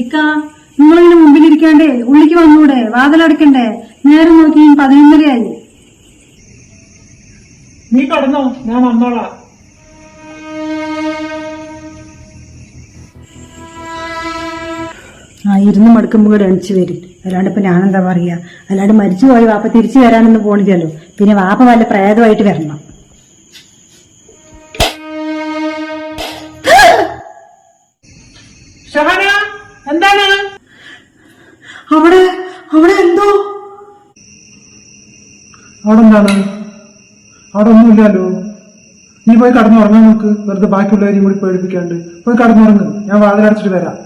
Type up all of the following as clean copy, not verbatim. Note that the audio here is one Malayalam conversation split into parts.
ഇക്ക, നിങ്ങളിങ്ങനെ മുമ്പിലിരിക്കാണ്ടേ ഉള്ളിക്ക് വന്നൂടെ? വാതിലടക്കണ്ടേ? നേരം നോക്കി 11:30 നീ കടന്നോ, ഞാൻ വന്നോളാം. ഇരുന്ന് മടുക്കുമ്പോ കൂടെ എണിച്ചു വരും. അല്ലാണ്ട് ഇപ്പൊ ഞാനെന്താ പറയാ? അല്ലാണ്ട് മരിച്ചുപോയി വാപ്പ തിരിച്ചു വരാനൊന്നും പോണില്ലല്ലോ. പിന്നെ വാപ്പ വല്ല പ്രേതമായിട്ട് വരണം. ഷഹന, എന്താണ് അവിടെ? അവിടെ എന്തോ? അവിടെ എന്താണ്? അവിടെ ഒന്നുമില്ലല്ലോ. നീ പോയി കടന്നുറങ്ങാൻ നോക്ക്. വെറുതെ ബാക്കിയുള്ളവരെയും കൂടി പേടിപ്പിക്കാണ്ട് പോയി കടന്നുറങ്ങ്. ഞാൻ വാതിലടച്ചിട്ട് വരാം.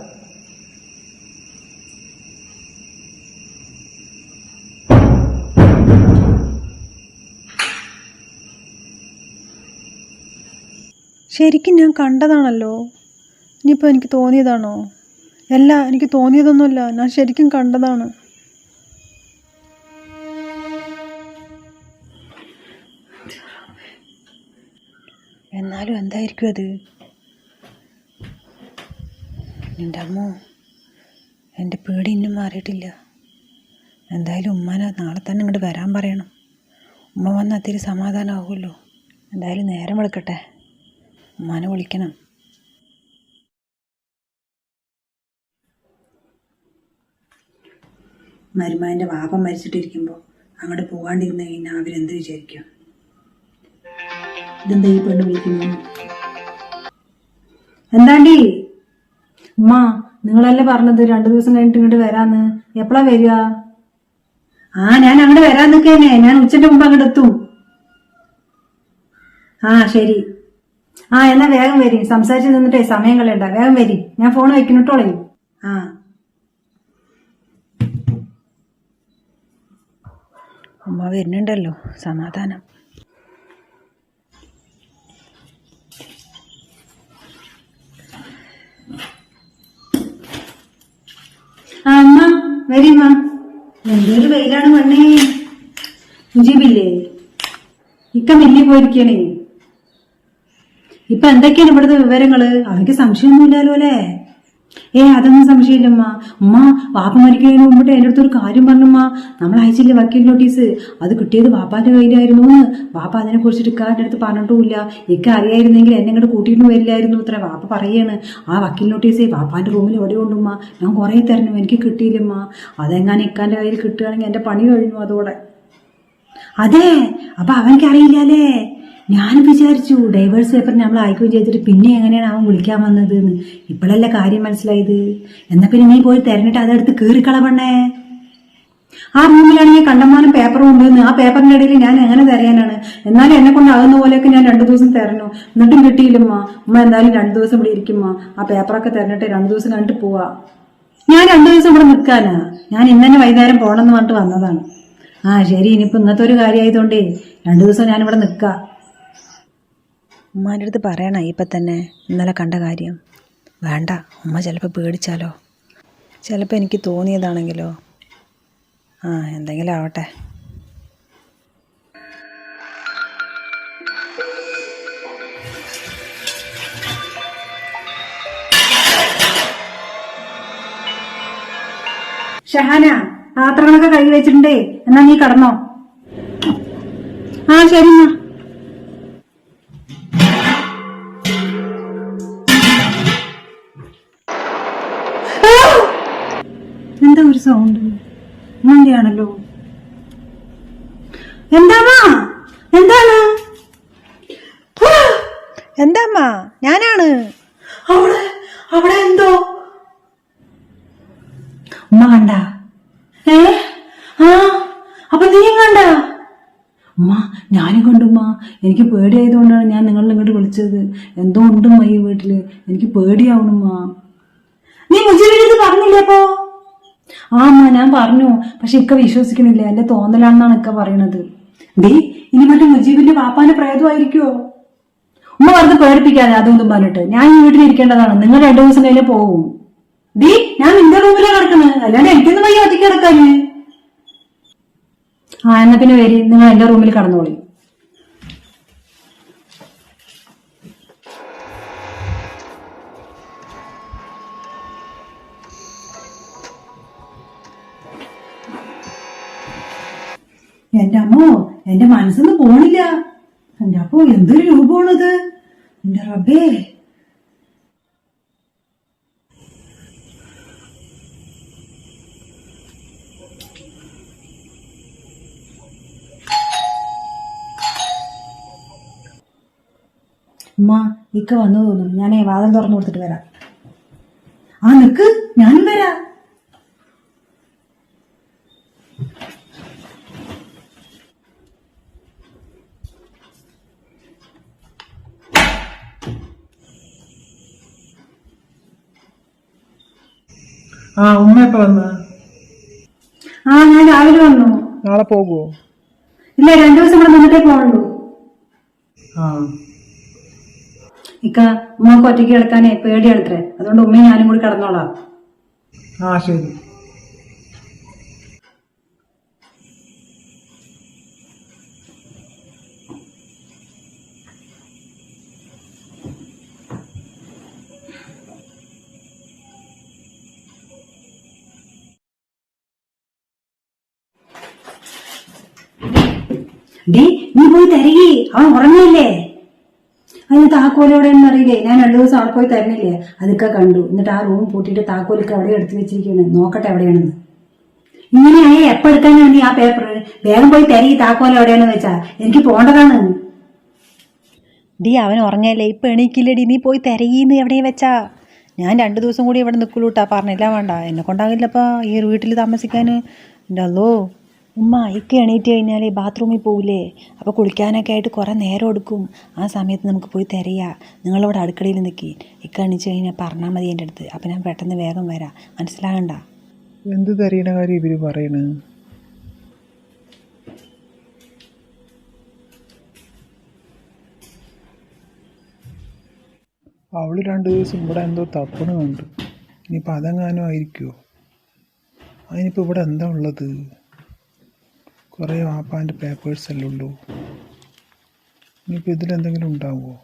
ശരിക്കും ഞാൻ കണ്ടതാണല്ലോ. ഇനിയിപ്പോൾ എനിക്ക് തോന്നിയതാണോ? അല്ല, എനിക്ക് തോന്നിയതൊന്നുമല്ല, ഞാൻ ശരിക്കും കണ്ടതാണ്. എന്നാലും എന്തായിരിക്കും അത്? എൻ്റെ അമ്മോ, എൻ്റെ പേടി ഇന്നും മാറിയിട്ടില്ല. എന്തായാലും ഉമ്മാനെ നാളെ തന്നെ ഇങ്ങോട്ട് വരാൻ പറയണം. ഉമ്മ വന്നാൽ അത്തിരി സമാധാനമാകുമല്ലോ. എന്തായാലും നേരം വെളുക്കട്ടെ, ഉമ്മാനെ വിളിക്കണം. മരുമാൻ്റെ വാപ്പ മരിച്ചിട്ടിരിക്കുമ്പോൾ അങ്ങോട്ട് പോകാണ്ടിരുന്ന് കഴിഞ്ഞാൽ അവരെന്ത് വിചാരിക്കും? ഇതെന്താ ഈ പെണ്ണ് വിളിക്കുന്നു? എന്താണ്ടി? ഉമ്മ, നിങ്ങളല്ലേ പറഞ്ഞത് 2 ദിവസം കഴിഞ്ഞിട്ട് ഇങ്ങോട്ട് വരാന്ന്. എപ്പോഴാ വരിക? ഞാൻ അങ്ങോട്ട് വരാൻ നിൽക്കേനെ. ഞാൻ ഉച്ചന്റെ മുമ്പ് അങ്ങോട്ട് എത്തും. ശരി. എന്നാ വേഗം വരി. സംസാരിച്ച് നിന്നിട്ടേ സമയം കളയണ്ട. വേഗം വരി. ഞാൻ ഫോൺ വെക്കുന്നിട്ടോളേ. ഉമ്മ വരുന്നുണ്ടല്ലോ, സമാധാനം. അമ്മ വരിമ്മ. എന്തൊരു വെയിലാണ് പെണ്ണേ. മുജീബില്ലേ? ഇക്ക മില്ലി പോയിരിക്കണേ. ഇപ്പൊ എന്തൊക്കെയാണ് ഇവിടുത്തെ വിവരങ്ങള്? അവർക്ക് സംശയമൊന്നുമില്ലല്ലോ അല്ലേ? അതൊന്നും സംശയമില്ലമ്മ. വാപ്പ മരിക്കുന്നതിന് മുമ്പിട്ട് എന്റെ അടുത്തൊരു കാര്യം പറഞ്ഞുമ്മ. നമ്മൾ അയച്ചില്ലേ വക്കീൽ നോട്ടീസ്, അത് കിട്ടിയത് വാപ്പാന്റെ കയ്യിലായിരുന്നു എന്ന്. വാപ്പ അതിനെ കുറിച്ചിട്ട് ഇക്കാരുടെ അടുത്ത് പറഞ്ഞിട്ടുമില്ല. ഇക്ക അറിയായിരുന്നെങ്കിൽ എന്നെ ഇങ്ങോട്ട് കൂട്ടിയിട്ട് വരില്ലായിരുന്നു ഇത്ര. വാപ്പ പറയാണ് ആ വക്കീൽ നോട്ടീസ് വാപ്പാന്റെ റൂമിൽ എവിടെ കൊണ്ടുമ്മ. ഞാൻ കുറെ തരണം, എനിക്ക് കിട്ടിയില്ലമ്മ. അതെങ്ങാനും ഇക്കാന്റെ കയ്യിൽ കിട്ടുകയാണെങ്കിൽ എന്റെ പണി കഴിഞ്ഞു അതോടെ. അതെ, അപ്പൊ അവനക്ക് അറിയില്ലല്ലേ? ഞാൻ വിചാരിച്ചു ഡൈവേഴ്സ് പേപ്പർ നമ്മൾ അയക്കുകയും ചെയ്തിട്ട് പിന്നെ എങ്ങനെയാണ് അവൻ വിളിക്കാൻ വന്നത് എന്ന്. ഇപ്പോഴല്ലേ കാര്യം മനസ്സിലായത്. എന്നാ പിന്നെ നീ പോയി തെരഞ്ഞിട്ട് അതെടുത്ത് കീറിക്കളവണ്ണേ. ആ റൂമിലാണെങ്കിൽ കണ്ടമാനം പേപ്പറും ഉണ്ടെന്ന്. ആ പേപ്പറിന്റെ ഇടയിൽ ഞാൻ എങ്ങനെ തരാനാണ്? എന്നാലും എന്നെ കൊണ്ട് ആകുന്ന പോലെയൊക്കെ ഞാൻ 2 ദിവസം തരണു. എന്നിട്ടും കിട്ടിയില്ലമ്മ. എന്തായാലും 2 ദിവസം ഇവിടെ ഇരിക്കുമ്മ. ആ പേപ്പറൊക്കെ തരണിട്ട് 2 ദിവസം കണ്ടിട്ട് പോവാ. ഞാൻ 2 ദിവസം ഇവിടെ നിൽക്കാനാ. ഞാൻ ഇന്നെ വൈകുന്നേരം പോണെന്ന് പറഞ്ഞിട്ട് വന്നതാണ്. ശരി. ഇനിയിപ്പോ ഇങ്ങനത്തെ ഒരു കാര്യമായതുകൊണ്ടേ 2 ദിവസം ഞാനിവിടെ നിൽക്കാം. ഉമ്മാൻ്റെ അടുത്ത് പറയണ ഇപ്പം തന്നെ ഇന്നലെ കണ്ട കാര്യം? വേണ്ട, ഉമ്മ ചിലപ്പോൾ പേടിച്ചാലോ. ചിലപ്പോൾ എനിക്ക് തോന്നിയതാണെങ്കിലോ. എന്തെങ്കിലും ആവട്ടെ. ഷഹാന, പാത്രങ്ങളൊക്കെ കഴുകി വെച്ചിട്ടുണ്ടേ. എന്നാ നീ കടന്നോ. ശരി. എന്താ ഒരു സൗണ്ട്? ആണല്ലോ. എന്താണ്? എന്താ അമ്മ? ഞാനാണ്. അവിടെ എന്തോ ഉമ്മ കണ്ട? അപ്പൊ നീയും കണ്ട? ഞാനും കണ്ടുമ്മ. എനിക്ക് പേടിയായതുകൊണ്ടാണ് ഞാൻ നിങ്ങളെ ഇങ്ങോട്ട് വിളിച്ചത്. എന്തോ ഉണ്ടുമ്മ ഈ വീട്ടില്. എനിക്ക് പേടിയാവണമ്മ. നീ മുജീബിന്റെ പറഞ്ഞില്ലേ അപ്പോ? ഞാൻ പറഞ്ഞു. പക്ഷെ ഇക്ക വിശ്വസിക്കണില്ല. എന്റെ തോന്നലാണെന്നാണ് ഇക്ക പറയണത്. ഇനി മറ്റേ മുജീബിന്റെ വാപ്പാന്റെ പ്രേതമായിരിക്കുവോ? ഉമ്മ വെറുതെ പേടിപ്പിക്കാതെ അതൊന്നും പറഞ്ഞിട്ട്. ഞാൻ ഈ വീട്ടിൽ ഇരിക്കേണ്ടതാണ്. നിങ്ങൾ 2 ദിവസം കഴിഞ്ഞ് പോവും. ഞാൻ നിന്റെ റൂമിലാണ് കിടക്കുന്നത്. അല്ലാണ്ട് എനിക്കൊന്നും വയ്യ ഒറ്റയ്ക്ക് കിടക്കാന്. എന്നാ പിന്നെ വരി, നിങ്ങൾ എന്റെ റൂമിൽ കടന്നോളി. എന്റെ അമ്മോ, എന്റെ മനസ്സിന്ന് പോണില്ല. എന്റെ അപ്പോ എന്തൊരു രൂപമാണത്, എന്റെ റബ്ബേ. ഉമ്മ, ഇക്ക വന്നു തോന്നുന്നു. ഞാനേ വാതിൽ തുറന്നു കൊടുത്തിട്ട് വരാം. ആ നിക്ക്, ഞാനും വരാം. ആ ഉമ്മ എപ്പ വന്ന? ആ ഞാൻ രാവിലെ വന്നു. നാളെ പോകുവോ? ഇല്ല, 2 ദിവസം കൂടെ നിന്നിട്ടേ പോകണ്ടു. ആ ഇക്ക, ഉമ്മക്ക് ഒറ്റയ്ക്ക് കിടക്കാനേ പേടിയാണത്രേ. അതുകൊണ്ട് ഉമ്മയും ഞാനും കൂടി കിടന്നോളാം. ആ ശരി. ഡേ, നീ പോയി തരകി, അവൻ ഉറങ്ങിയില്ലേ? അതിന് താക്കോൽ എവിടെയെന്ന് അറിയില്ലേ? ഞാൻ 2 ദിവസം അവിടെ പോയി തരുന്നില്ലേ? അതൊക്കെ കണ്ടു. എന്നിട്ട് ആ റൂം പൂട്ടിയിട്ട് താക്കോലൊക്കെ എവിടെ എടുത്തു വെച്ചിരിക്കുകയാണ്. നോക്കട്ടെ എവിടെയാണെന്ന്. ഇങ്ങനെയായ എപ്പോ എടുക്കാനാണ് നീ ആ പേപ്പർ? വേഗം പോയി തരകി, താക്കോൽ എവിടെയാണെന്ന് വെച്ചാ. എനിക്ക് പോണ്ടതാണ്. ഡി അവൻ ഉറങ്ങല്ലേ, ഇപ്പം എണീക്കില്ലടി, നീ പോയി തിരയിന്ന് എവിടെയും വെച്ചാ. ഞാൻ 2 ദിവസം കൂടി ഇവിടെ നിൽക്കുള്ളൂട്ടാ, പറഞ്ഞില്ല വേണ്ട, എന്നെ കൊണ്ടാകില്ലപ്പാ ഈ വീട്ടിൽ താമസിക്കാൻ. എൻ്റെ അല്ലോ ഉമ്മ, ഇക്ക എണീറ്റ് കഴിഞ്ഞാൽ ബാത്റൂമിൽ പോവില്ലേ? അപ്പോൾ കുളിക്കാനൊക്കെ ആയിട്ട് കുറേ നേരം എടുക്കും. ആ സമയത്ത് നമുക്ക് പോയി തിരയാം. നിങ്ങളിവിടെ അടുക്കളയിൽ നിൽക്കി, ഇക്ക എണീച്ച് കഴിഞ്ഞാൽ പറഞ്ഞാൽ മതി എൻ്റെ അടുത്ത്. അപ്പം ഞാൻ പെട്ടെന്ന് വേഗം വരാം, മനസ്സിലാകണ്ട. എന്ത് തരീണ കാര്യം ഇവര് പറയണ? അവള് 2 ദിവസം ഇവിടെ എന്തോ തപ്പണുണ്ട്. ഇനിയിപ്പോൾ അതെങ്ങാനും ആയിരിക്കുമോ? അതിനിപ്പോൾ ഇവിടെ എന്താ ഉള്ളത്? കുറേ വാപ്പാൻ്റെ പേപ്പേഴ്സ് അല്ലേ ഉള്ളൂ. ഇനിയിപ്പോൾ ഇതിലെന്തെങ്കിലും ഉണ്ടാവുമോ?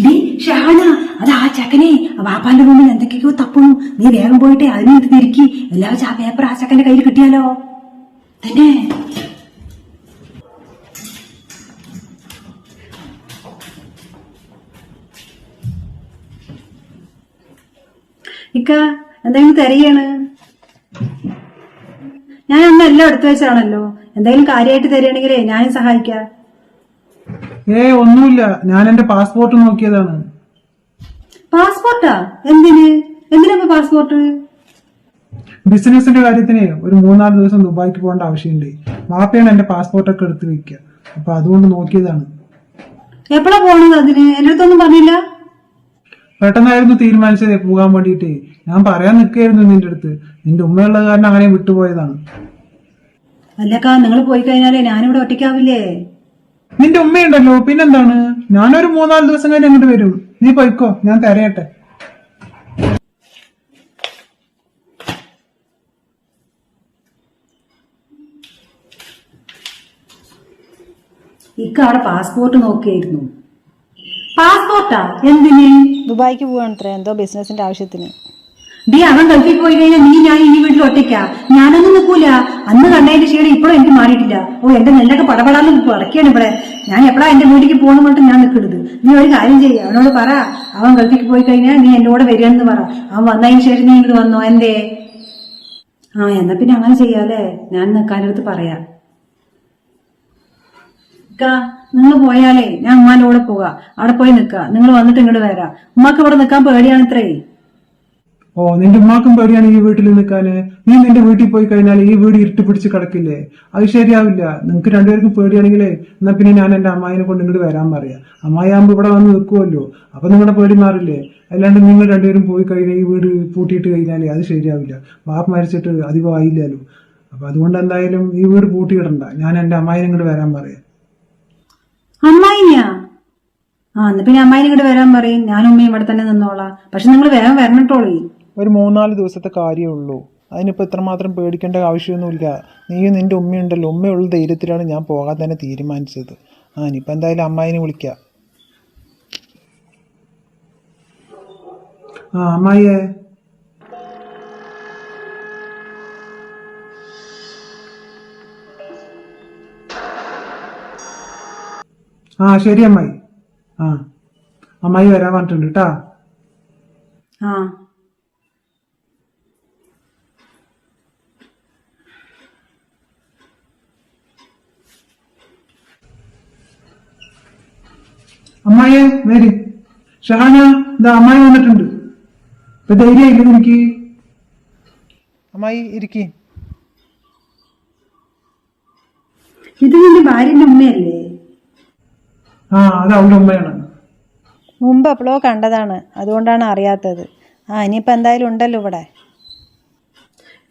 ഡി ഷഹാന, അത് ആ ചക്കനെ വാപ്പാന്റെ മുമ്പിൽ എന്തൊക്കെയോ തപ്പണു. നീ വേഗം പോയിട്ട് അതിനെ എടുത്ത് തിരിക്കി. എല്ലാവരും ആ പേപ്പർ ആ ചക്കന്റെ കയ്യിൽ കിട്ടിയാലോ തന്നെ. ഇക്ക, എന്തെങ്കിലും തരികയാണ്? ഞാൻ അന്ന് എല്ലാം എടുത്തു വെച്ചാണല്ലോ. എന്തെങ്കിലും കാര്യമായിട്ട് തരികയാണെങ്കിലേ ഞാനും സഹായിക്കാം. ഒന്നുമില്ല, ഞാൻ എന്റെ പാസ്പോർട്ട് നോക്കിയതാണ്. പാസ്പോർട്ടാ? എന്തിനാ പാസ്പോർട്ട്? ബിസിനസിന്റെ കാര്യത്തിന് ഒരു 3-4 ദിവസം ദുബായിക്ക് പോകേണ്ട ആവശ്യമുണ്ട്. വാപ്പയാണ് എന്റെ പാസ്പോർട്ടൊക്കെ എടുത്ത് വെക്കുക. അപ്പൊ അതുകൊണ്ട് നോക്കിയതാണ്. എപ്പോഴാ പോണത്? അതിന് എന്റെ അടുത്തൊന്നും പറഞ്ഞില്ല. പെട്ടെന്നായിരുന്നു തീരുമാനിച്ചത് പോകാൻ വേണ്ടിയിട്ട്. ഞാൻ പറയാൻ നിൽക്കായിരുന്നു നിന്റെ അടുത്ത്. നിന്റെ ഉമ്മയുള്ള കാരണം അങ്ങനെ വിട്ടുപോയതാണ്. അല്ലക്കാ, നിങ്ങൾ പോയി കഴിഞ്ഞാലേ ഞാനിവിടെ ഒറ്റയ്ക്കാവില്ലേ? നിന്റെ ഉമ്മയുണ്ടല്ലോ, പിന്നെന്താണ്? ഞാനൊരു 3-4 ദിവസം കഴിഞ്ഞ് അങ്ങോട്ട് വരും. നീ പോയിക്കോ, ഞാൻ തരയട്ടെ. ഇക്ക അവിടെ പാസ്പോർട്ട് നോക്കിയായിരുന്നു. പാസ്പോർട്ടാ? എന്തിന്? ദുബായിക്ക് പോവാണത്രേ, എന്തോ ബിസിനസിന്റെ ആവശ്യത്തിന്. ഡി, അവൻ ഗൾഫിൽ പോയി കഴിഞ്ഞാൽ നീ ഞാൻ ഈ വീട്ടിൽ ഒറ്റയ്ക്കാ. ഞാനൊന്നും നിൽക്കൂല. അന്ന് കണ്ടതിന്റെ ക്ഷീണം ഇപ്പോഴും എനിക്ക് മാറിയിട്ടില്ല. എന്റെ നെല്ലൊക്കെ പടപടാന്ന് പടക്കുകയാണ് ഇവിടെ. ഞാൻ എപ്പോഴാ എന്റെ വീട്ടിലേക്ക് പോകണം പറഞ്ഞിട്ട് ഞാൻ നിൽക്കരുത്. നീ ഒരു കാര്യം ചെയ്യ, അവനോട് പറ, അവൻ ഗൾഫിക്ക് പോയി കഴിഞ്ഞാൽ നീ എന്റെ കൂടെ വരികയെന്ന് പറ. അവൻ വന്നതിന് ശേഷം നീ ഇങ്ങോട്ട് വന്നോ. എന്തേ? എന്നാ പിന്നെ അങ്ങനെ ചെയ്യാല്ലേ. ഞാൻ നിൽക്കാനടുത്ത് പറയാം. നിങ്ങൾ പോയാലേ ഞാൻ ഉമ്മാന്റെ കൂടെ പോകാം. അവിടെ പോയി നിൽക്കുക. നിങ്ങൾ വന്നിട്ട് ഇങ്ങോട്ട് വരാം. ഉമ്മാക്ക് ഇവിടെ നിൽക്കാൻ പേടിയാണിത്രേ. നിന്റെ ഉമ്മാക്കും പേടിയാണ് ഈ വീട്ടിൽ നിൽക്കാന്. നീ നിന്റെ വീട്ടിൽ പോയി കഴിഞ്ഞാൽ ഈ വീട് ഇരുട്ടി പിടിച്ച് കിടക്കില്ലേ? അത് ശരിയാവില്ല. നിങ്ങൾക്ക് രണ്ടുപേർക്കും പേടിയാണെങ്കിലേ എന്നാ പിന്നെ ഞാൻ എന്റെ അമ്മായിനെ കൊണ്ട് ഇങ്ങോട്ട് വരാൻ പറയാം. അമ്മായിയാകുമ്പോ ഇവിടെ വന്ന് നിൽക്കുമല്ലോ. അപ്പൊ നിങ്ങളുടെ പേടി മാറില്ലേ? അല്ലാണ്ട് നിങ്ങൾ രണ്ടുപേരും പോയി കഴിഞ്ഞാൽ ഈ വീട് പൂട്ടിയിട്ട് കഴിഞ്ഞാലേ അത് ശരിയാവില്ല. ബാപ്പ മരിച്ചിട്ട് അധികം ആയില്ലല്ലോ. അപ്പൊ അതുകൊണ്ട് എന്തായാലും ഈ വീട് പൂട്ടിയിടണ്ട. ഞാൻ എന്റെ അമ്മായിനെ ഇങ്ങോട്ട് വരാൻ പറയാം. അമ്മായിനാ? ആ എന്നാ പിന്നെ അമ്മായിനെ ഇങ്ങോട്ട് വരാൻ പറയും, ഞാനും ഉമ്മയും ഇവിടെ തന്നെ നിന്നോളാം. പക്ഷെ നിങ്ങൾ വേഗം വരണട്ടോളി. ഒരു 3-4 ദിവസത്തെ കാര്യമേ ഉള്ളൂ. അതിനിപ്പോൾ ഇത്രമാത്രം പേടിക്കേണ്ട ആവശ്യമൊന്നുമില്ല. നീയും നിൻ്റെ ഉമ്മയുണ്ടല്ലോ, ഉമ്മയുള്ള ധൈര്യത്തിലാണ് ഞാൻ പോകാൻ തന്നെ തീരുമാനിച്ചത്. ഇനിയിപ്പോൾ എന്തായാലും അമ്മായിനെ വിളിക്കാം. അമ്മായിയെ. ശരി അമ്മായി. അമ്മായി വരാൻ പറഞ്ഞിട്ടുണ്ട് കേട്ടാ. അമ്മായിയെ വരി. ഷഹാന, ഇതാ അമ്മായി വന്നിട്ടുണ്ട്. ഇപ്പൊ ധൈര്യമായില്ലേ എനിക്ക്? അമ്മായി ഇരിക്കേ. ഇത് നിന്റെ ഭാര്യന്റെ ഉമ്മയല്ലേ? അത് അവളുടെ ഉമ്മയാണ്. മുമ്പ് എപ്പോഴോ കണ്ടതാണ്, അതുകൊണ്ടാണ് അറിയാത്തത്. ഇനിയിപ്പോൾ എന്തായാലും ഉണ്ടല്ലോ ഇവിടെ.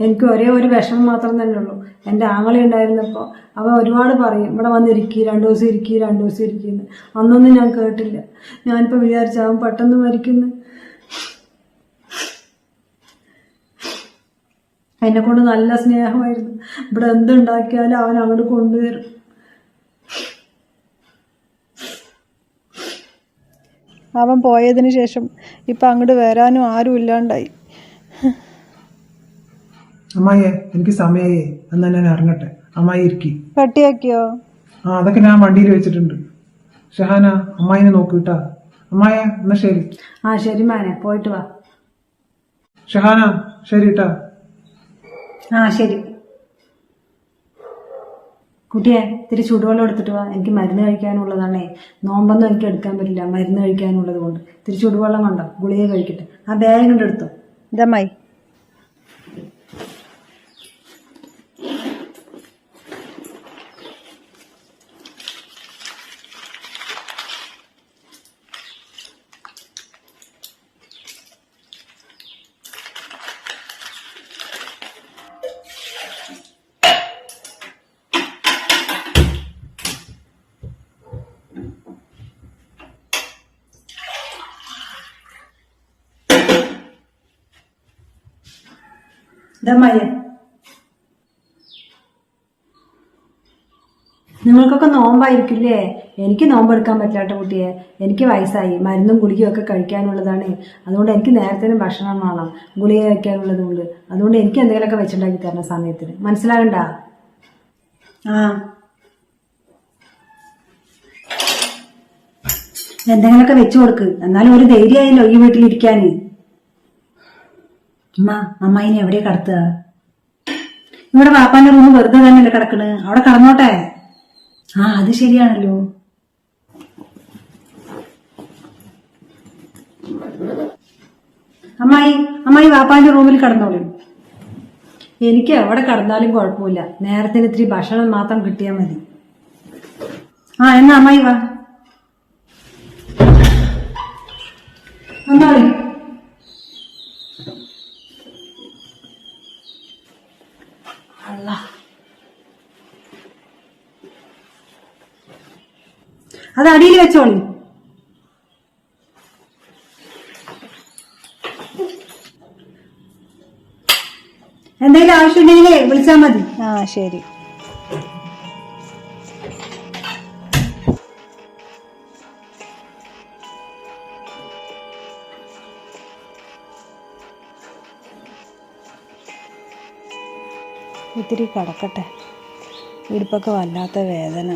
എനിക്ക് ഒരേ ഒരു വിഷമം മാത്രം തന്നെ ഉള്ളൂ. എൻ്റെ ആങ്ങളി ഉണ്ടായിരുന്നപ്പോൾ അവൻ ഒരുപാട് പറയും, ഇവിടെ വന്നിരിക്കുക 2 ദിവസം ഇരിക്കുക 2 ദിവസം ഇരിക്കുന്നു. അന്നൊന്നും ഞാൻ കേട്ടില്ല. ഞാനിപ്പോൾ വിചാരിച്ചാവും പെട്ടെന്ന് മരിക്കുന്നു. എന്നെ കൊണ്ട് നല്ല സ്നേഹമായിരുന്നു. ഇവിടെ എന്തുണ്ടാക്കിയാലും അവൻ അങ്ങോട്ട് കൊണ്ടുവരും. അവൻ പോയതിന് ശേഷം ഇപ്പം അങ്ങോട്ട് വരാനും ആരും ഇല്ലാണ്ടായി. അമ്മായിയെ, എനിക്ക് സമയമായേ, എന്നാ ഞാൻ ഇറങ്ങട്ടെ. അമ്മായി ഇരിക്കി. പട്ടിയാക്കിയോ? അതൊക്കെ ഞാൻ വണ്ടിയിൽ വെച്ചിട്ടുണ്ട്. ഷഹാന, അമ്മായിനെ നോക്കൂട്ടാ. അമ്മായ, എന്നാ ശരി. ശരി മാനെ, പോയിട്ട് വാ. ഷഹാന, ശരി കേട്ടാ. ശരി കുട്ടിയെ, ഇത്തിരി ചൂടുവെള്ളം എടുത്തിട്ട് വാ. എനിക്ക് മരുന്ന് കഴിക്കാനുള്ളതാണേ. നോമ്പൊന്നും എനിക്ക് എടുക്കാൻ പറ്റില്ല, മരുന്ന് കഴിക്കാനുള്ളത് കൊണ്ട്. ഇത്തിരി ചൂടുവെള്ളം കൊണ്ടോ, ഗുളിക കഴിക്കട്ടെ. ബാഗ് കൊണ്ട് എടുത്തോ. ഇതമ്മായി. ഇതമ്മായെ, നിങ്ങൾക്കൊക്കെ നോമ്പായിരിക്കില്ലേ? എനിക്ക് നോമ്പെടുക്കാൻ പറ്റാത്ത കുട്ടിയെ. എനിക്ക് വയസ്സായി, മരുന്നും ഗുളികയും ഒക്കെ കഴിക്കാനുള്ളതാണ്. അതുകൊണ്ട് എനിക്ക് നേരത്തെ ഭക്ഷണം വേണം, ഗുളിക കഴിക്കാനുള്ളത് കൊണ്ട്. അതുകൊണ്ട് എനിക്ക് എന്തെങ്കിലുമൊക്കെ വെച്ചുണ്ടാക്കി തരണം സമയത്തിന്. മനസ്സിലാകണ്ട? എന്തെങ്കിലുമൊക്കെ വെച്ചു കൊടുക്ക്, എന്നാലും ഒരു ധൈര്യമായല്ലോ ഈ വീട്ടിലിരിക്കാൻ. അമ്മായിനെ എവിടെയാ കടത്തുക? ഇവിടെ വാപ്പാന്റെ റൂം വെറുതെ തന്നെയല്ലേ കിടക്കണ്, അവിടെ കടന്നോട്ടെ. അത് ശരിയാണല്ലോ. അമ്മായി വാപ്പാന്റെ റൂമിൽ കടന്നോളൂ. എനിക്ക് എവിടെ കടന്നാലും കുഴപ്പമില്ല, നേരത്തിന് ഇത്തിരി ഭക്ഷണം മാത്രം കിട്ടിയാൽ മതി. എന്നാ അമ്മായി വാ. അമ്മായി, അത് അടിയിൽ വെച്ചോളി. എന്തെങ്കിലും ആവശ്യമുണ്ടെങ്കിലേ വിളിച്ചാൽ മതി. ശരി. ഇത്തിരി കിടക്കട്ടെ, ഇടുപ്പൊക്കെ വല്ലാത്ത വേദന.